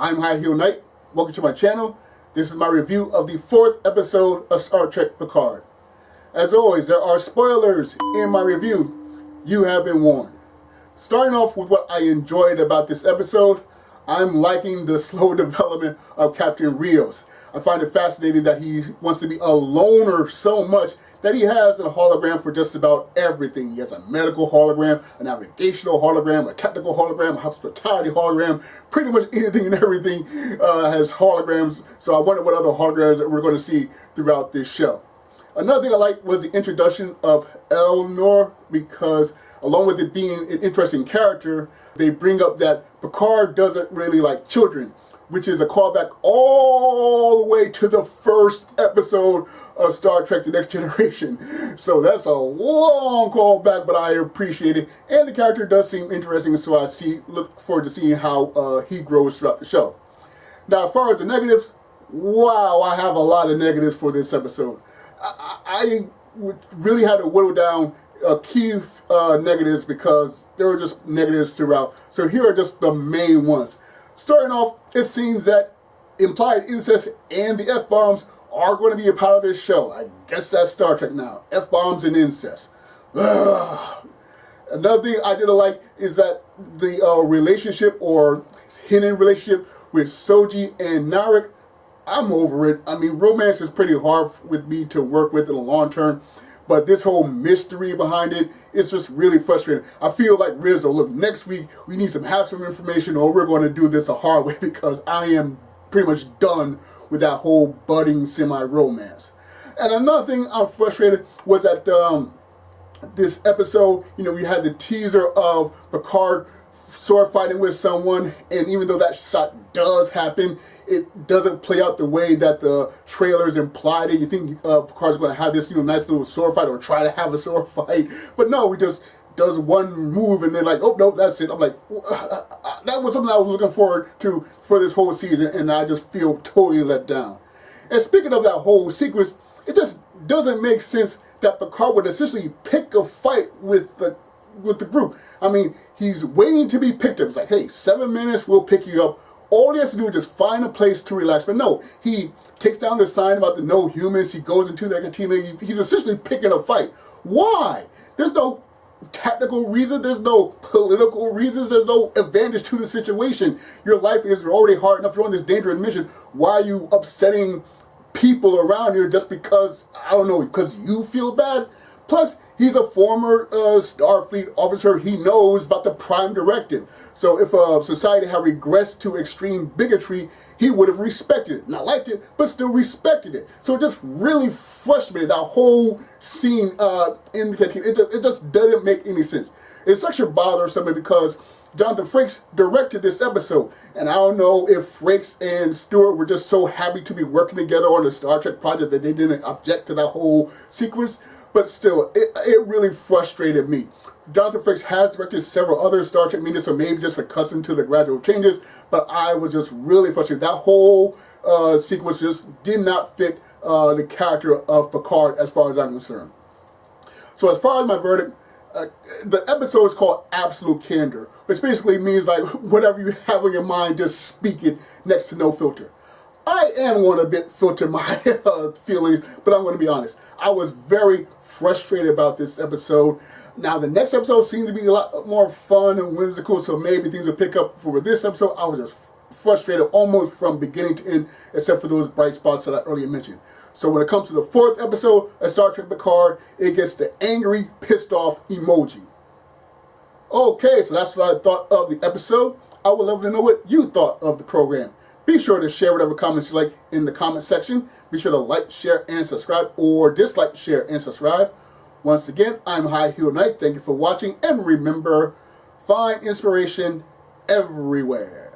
I'm High Heel Knight. Welcome to my channel. This is my review of the 4th episode of Star Trek Picard. As always, there are spoilers in my review. You have been warned. Starting off with what I enjoyed about this episode, I'm liking the slow development of Captain Rios. I find it fascinating that he wants to be a loner so much that he has a hologram for just about everything. He has a medical hologram, a navigational hologram, a technical hologram, a hospitality hologram. Pretty much anything and everything has holograms. So I wonder what other holograms that we're going to see throughout this show. Another thing I liked was the introduction of Elnor, because along with it being an interesting character, they bring up that Picard doesn't really like children, which is a callback all the way to the first episode of Star Trek The Next Generation. So that's a long callback, but I appreciate it. And the character does seem interesting, so I look forward to seeing how he grows throughout the show. Now, as far as the negatives, wow, I have a lot of negatives for this episode. I really had to whittle down key negatives because there were just negatives throughout. So here are just the main ones. Starting off, it seems that implied incest and the F-bombs are going to be a part of this show. I guess that's Star Trek now. F-bombs and incest. Ugh. Another thing I didn't like is that the relationship or hidden relationship with Soji and Narek, I'm over it. I mean, romance is pretty hard with me to work with in the long term. But this whole mystery behind it is just really frustrating. I feel like Rizzo, look, next week we need to have some information or we're going to do this a hard way because I am pretty much done with that whole budding semi-romance. And another thing I'm frustrated was that this episode, we had the teaser of Picard sword fighting with someone, and even though that shot does happen, it doesn't play out the way that the trailers implied it. You think Picard's going to have this nice little sword fight or try to have a sword fight, but no, he just does one move and then like, oh no, that's it. I'm like, that was something I was looking forward to for this whole season, and I just feel totally let down. And speaking of that whole sequence, it just doesn't make sense that Picard would essentially pick a fight with the group. I mean, he's waiting to be picked up. It's like, hey, 7 minutes, we'll pick you up. All he has to do is just find a place to relax. But no, he takes down the sign about the no humans. He goes into the cantina. He's essentially picking a fight. Why? There's no tactical reason. There's no political reasons. There's no advantage to the situation. Your life is already hard enough. You're on this dangerous mission. Why are you upsetting people around here just because, I don't know, because you feel bad? Plus, he's a former Starfleet officer. He knows about the Prime Directive. So if society had regressed to extreme bigotry, he would have respected it. Not liked it, but still respected it. So it just really frustrated that whole scene in the canteen. It just doesn't make any sense. It's such a bother or something because Jonathan Frakes directed this episode. And I don't know if Frakes and Stewart were just so happy to be working together on the Star Trek project that they didn't object to that whole sequence. But still, it really frustrated me. Jonathan Frakes has directed several other Star Trek media, so maybe just accustomed to the gradual changes, but I was just really frustrated. That whole sequence just did not fit the character of Picard as far as I'm concerned. So as far as my verdict, the episode is called Absolute Candor, which basically means like whatever you have on your mind, just speak it next to no filter. I am going to bit filter my feelings, but I'm going to be honest. I was very frustrated about this episode. Now, the next episode seems to be a lot more fun and whimsical, so maybe things will pick up for this episode. I was just frustrated almost from beginning to end, except for those bright spots that I earlier mentioned. So when it comes to the 4th episode of Star Trek Picard, it gets the angry, pissed off emoji. Okay, so that's what I thought of the episode. I would love to know what you thought of the program. Be sure to share whatever comments you like in the comment section. Be sure to like, share, and subscribe, or dislike, share, and subscribe. Once again, I'm High Heel Knight. Thank you for watching, and remember, find inspiration everywhere.